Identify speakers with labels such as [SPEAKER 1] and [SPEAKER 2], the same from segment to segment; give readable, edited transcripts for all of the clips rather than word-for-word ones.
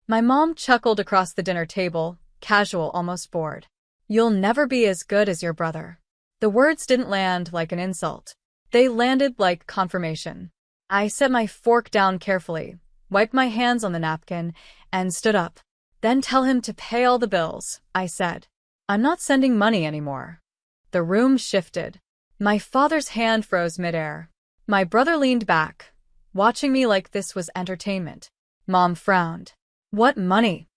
[SPEAKER 1] My mom chuckled across the dinner table, casual, almost bored. You'll never be as good as your brother. The words didn't land like an insult. They landed like confirmation. I set my fork down carefully, wiped my hands on the napkin, and stood up. Then tell him to pay all the bills, I said. I'm not sending money anymore. The room shifted. My father's hand froze midair. My brother leaned back, watching me like this was entertainment. Mom frowned. What money?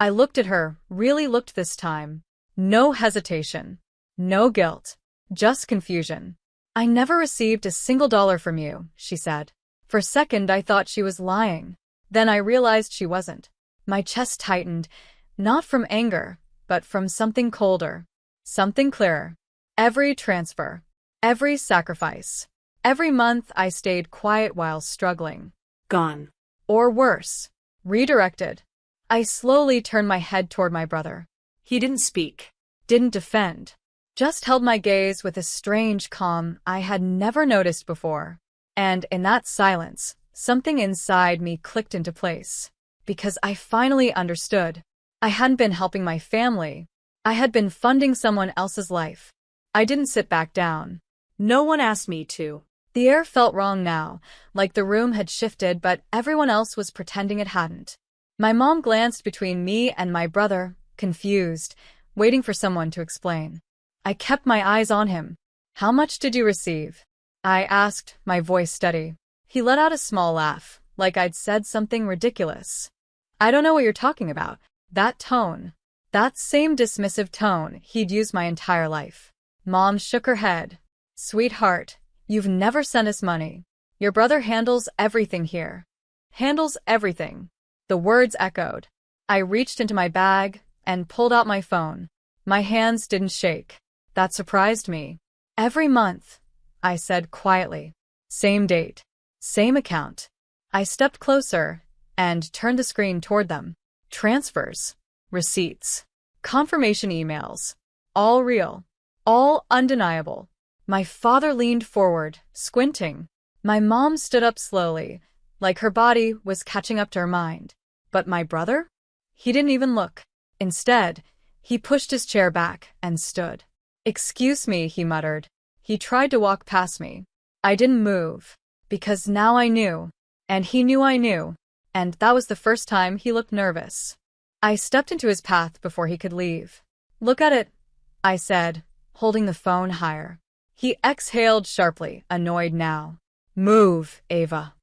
[SPEAKER 1] I looked at her, really looked this time. No hesitation. No guilt. Just confusion. I never received a single dollar from you, she said. For a second I thought she was lying. Then I realized she wasn't. My chest tightened, not from anger, but from something colder. Something clearer. Every transfer. Every sacrifice. Every month I stayed quiet while struggling.
[SPEAKER 2] Gone.
[SPEAKER 1] Or worse. Redirected. I slowly turned my head toward my brother.
[SPEAKER 2] He didn't speak.
[SPEAKER 1] Didn't defend. Just held my gaze with a strange calm I had never noticed before. And in that silence, something inside me clicked into place. Because I finally understood. I hadn't been helping my family. I had been funding someone else's life. I didn't sit back down.
[SPEAKER 2] No one asked me to.
[SPEAKER 1] The air felt wrong now, like the room had shifted, but everyone else was pretending it hadn't. My mom glanced between me and my brother, confused, waiting for someone to explain. I kept my eyes on him. How much did you receive? I asked, my voice steady. He let out a small laugh, like I'd said something ridiculous. I don't know what you're talking about. That tone. That same dismissive tone he'd used my entire life. Mom shook her head. Sweetheart, you've never sent us money. Your brother handles everything here. Handles everything. The words echoed. I reached into my bag and pulled out my phone. My hands didn't shake. That surprised me. Every month, I said quietly. Same date. Same account. I stepped closer and turned the screen toward them. Transfers. Receipts. Confirmation emails. All real. All undeniable. My father leaned forward, squinting. My mom stood up slowly, like her body was catching up to her mind. But my brother? He didn't even look. Instead, he pushed his chair back and stood. Excuse me, he muttered. He tried to walk past me. I didn't move, because now I knew. And he knew I knew. And that was the first time he looked nervous. I stepped into his path before he could leave. Look at it, I said, holding the phone higher. He exhaled sharply, annoyed now. Move, Ava.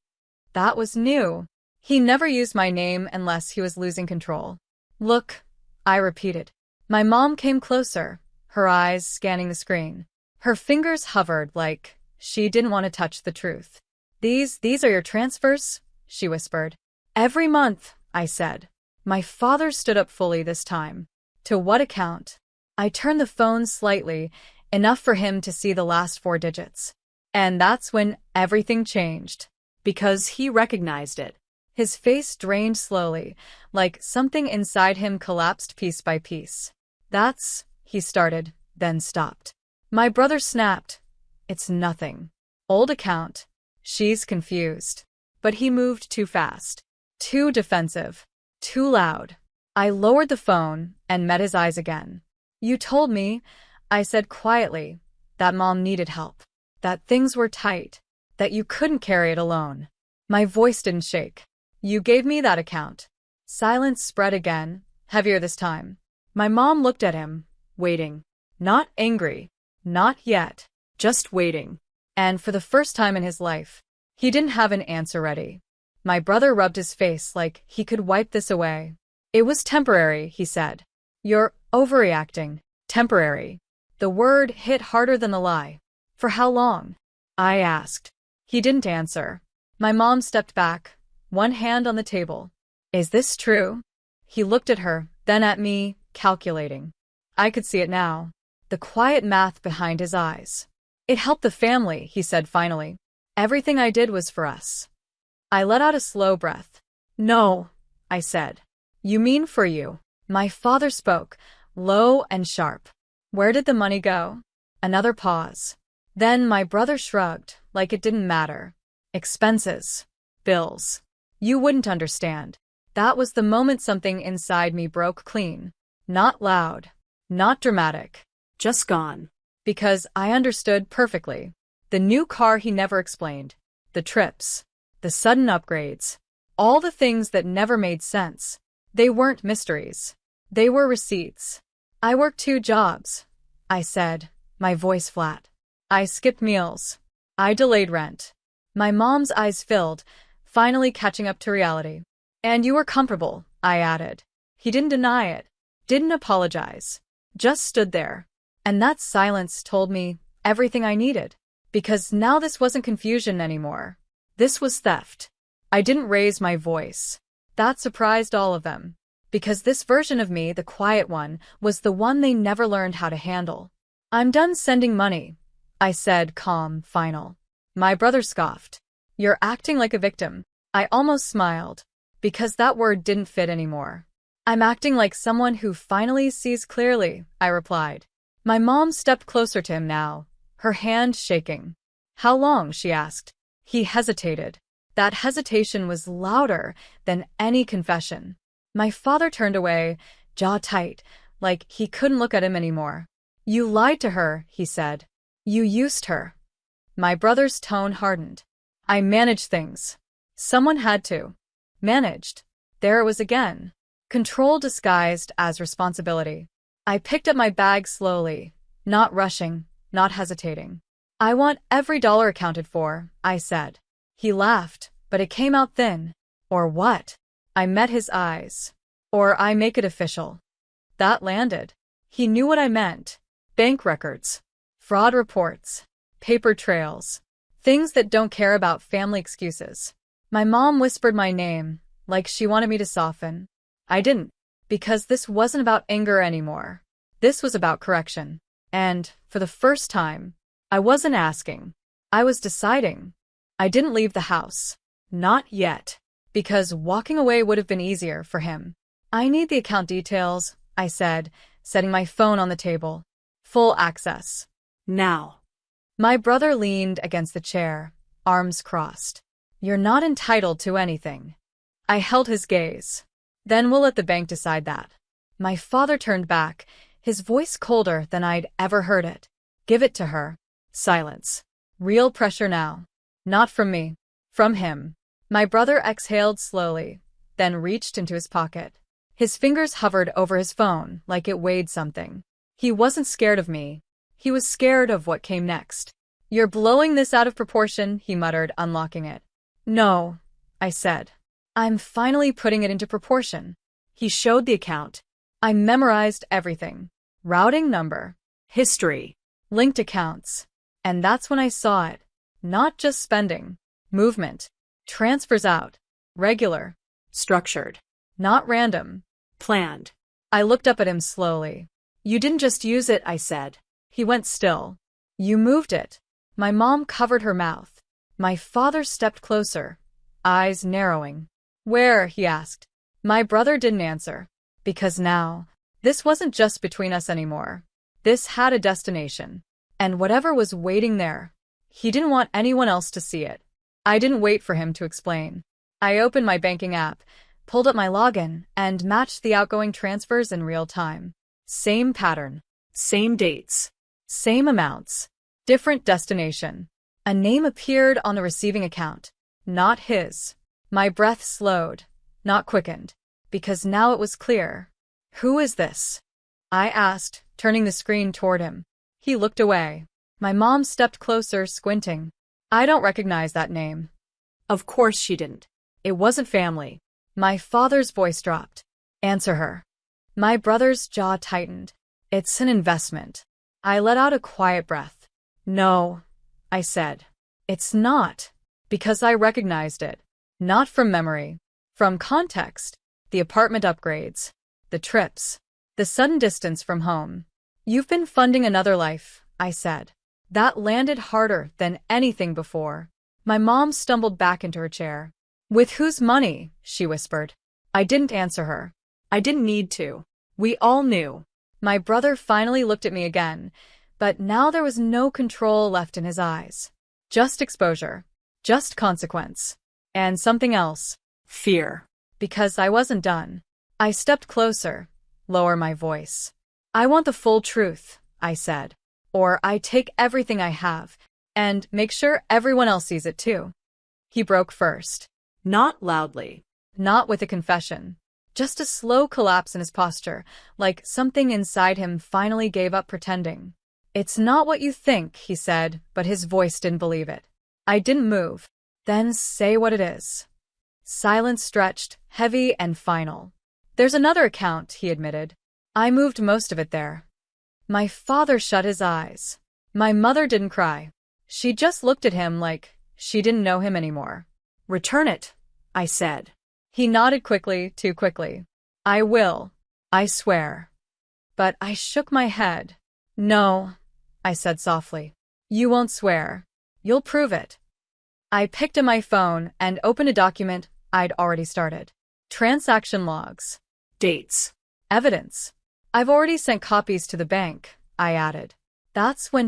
[SPEAKER 1] That was new. He never used my name unless he was losing control. Look, I repeated. My mom came closer, her eyes scanning the screen. Her fingers hovered like she didn't want to touch the truth. These are your transfers? She whispered. Every month, I said. My father stood up fully this time. To what account? I turned the phone slightly, enough for him to see the last 4 digits. And that's when everything changed.
[SPEAKER 2] Because he recognized it.
[SPEAKER 1] His face drained slowly, like something inside him collapsed piece by piece. That's, he started, then stopped. My brother snapped. It's nothing. Old account. She's confused. But he moved too fast. Too defensive. Too loud. I lowered the phone and met his eyes again. You told me, I said quietly, that Mom needed help. That things were tight. That you couldn't carry it alone. My voice didn't shake. You gave me that account. Silence spread again, heavier this time. My mom looked at him, waiting. Not angry. Not yet. Just waiting. And for the first time in his life, he didn't have an answer ready. My brother rubbed his face like he could wipe this away. It was temporary, he said. You're overreacting. Temporary. The word hit harder than the lie. For how long? I asked. He didn't answer. My mom stepped back, one hand on the table. Is this true? He looked at her, then at me, calculating. I could see it now. The quiet math behind his eyes. It helped the family, he said finally. Everything I did was for us. I let out a slow breath. No, I said. You mean for you? My father spoke, low and sharp. Where did the money go? Another pause. Then my brother shrugged, like it didn't matter. Expenses. Bills. You wouldn't understand. That was the moment something inside me broke clean. Not loud. Not dramatic.
[SPEAKER 2] Just gone.
[SPEAKER 1] Because I understood perfectly. The new car he never explained. The trips. The sudden upgrades. All the things that never made sense. They weren't mysteries. They were receipts. I worked 2 jobs, I said, my voice flat. I skipped meals. I delayed rent. My mom's eyes filled, finally catching up to reality. And you were comfortable, I added. He didn't deny it. Didn't apologize. Just stood there. And that silence told me everything I needed. Because now this wasn't confusion anymore. This was theft. I didn't raise my voice. That surprised all of them. Because this version of me, the quiet one, was the one they never learned how to handle. I'm done sending money, I said, calm, final. My brother scoffed. You're acting like a victim. I almost smiled. Because that word didn't fit anymore. I'm acting like someone who finally sees clearly, I replied. My mom stepped closer to him now, her hand shaking. How long? She asked. He hesitated. That hesitation was louder than any confession. My father turned away, jaw tight, like he couldn't look at him anymore. You lied to her, he said. You used her. My brother's tone hardened. I managed things. Someone had to. Managed. There it was again. Control disguised as responsibility. I picked up my bag slowly, not rushing, not hesitating. I want every dollar accounted for, I said. He laughed, but it came out thin. Or what? I met his eyes. Or I make it official. That landed. He knew what I meant. Bank records. Fraud reports. Paper trails. Things that don't care about family excuses. My mom whispered my name, like she wanted me to soften. I didn't. Because this wasn't about anger anymore. This was about correction. And, for the first time, I wasn't asking. I was deciding. I didn't leave the house. Not yet. Because walking away would have been easier for him. I need the account details, I said, setting my phone on the table. Full access.
[SPEAKER 2] Now.
[SPEAKER 1] My brother leaned against the chair, arms crossed. You're not entitled to anything. I held his gaze. Then we'll let the bank decide that. My father turned back, his voice colder than I'd ever heard it. Give it to her. Silence. Real pressure now. Not from me. From him. My brother exhaled slowly, then reached into his pocket. His fingers hovered over his phone like it weighed something. He wasn't scared of me. He was scared of what came next. You're blowing this out of proportion, he muttered, unlocking it. No, I said. I'm finally putting it into proportion.
[SPEAKER 2] He showed the account.
[SPEAKER 1] I memorized everything. Routing number.
[SPEAKER 2] History.
[SPEAKER 1] Linked accounts. And that's when I saw it. Not just spending. Movement. Transfers out. Regular.
[SPEAKER 2] Structured.
[SPEAKER 1] Not random.
[SPEAKER 2] Planned.
[SPEAKER 1] I looked up at him slowly. You didn't just use it, I said. He went still. You moved it. My mom covered her mouth. My father stepped closer, eyes narrowing. Where? He asked. My brother didn't answer. Because now, this wasn't just between us anymore. This had a destination. And whatever was waiting there, he didn't want anyone else to see it. I didn't wait for him to explain. I opened my banking app, pulled up my login, and matched the outgoing transfers in real time. Same pattern.
[SPEAKER 2] Same dates.
[SPEAKER 1] Same amounts. Different destination. A name appeared on the receiving account. Not his. My breath slowed, not quickened. Because now it was clear. Who is this? I asked, turning the screen toward him. He looked away. My mom stepped closer, squinting. I don't recognize that name.
[SPEAKER 2] Of course she didn't.
[SPEAKER 1] It wasn't family. My father's voice dropped. Answer her. My brother's jaw tightened. It's an investment. I let out a quiet breath. No, I said. It's not. Because I recognized it. Not from memory. From context. The apartment upgrades. The trips. The sudden distance from home. You've been funding another life, I said. That landed harder than anything before. My mom stumbled back into her chair. With whose money? She whispered. I didn't answer her.
[SPEAKER 2] I didn't need to. We all knew.
[SPEAKER 1] My brother finally looked at me again, but now there was no control left in his eyes. Just exposure. Just consequence. And something else.
[SPEAKER 2] Fear.
[SPEAKER 1] Because I wasn't done. I stepped closer, lower my voice. I want the full truth, I said. Or I take everything I have, and make sure everyone else sees it too. He broke first.
[SPEAKER 2] Not loudly.
[SPEAKER 1] Not with a confession. Just a slow collapse in his posture, like something inside him finally gave up pretending. It's not what you think, he said, but his voice didn't believe it. I didn't move. Then say what it is. Silence stretched, heavy and final. There's another account, he admitted. I moved most of it there. My father shut his eyes. My mother didn't cry. She just looked at him like she didn't know him anymore.
[SPEAKER 2] Return it, I said.
[SPEAKER 1] He nodded quickly, too quickly. I will. I swear. But I shook my head. No, I said softly. You won't swear. You'll prove it. I picked up my phone and opened a document I'd already started. Transaction logs.
[SPEAKER 2] Dates.
[SPEAKER 1] Evidence. I've already sent copies to the bank, I added. That's when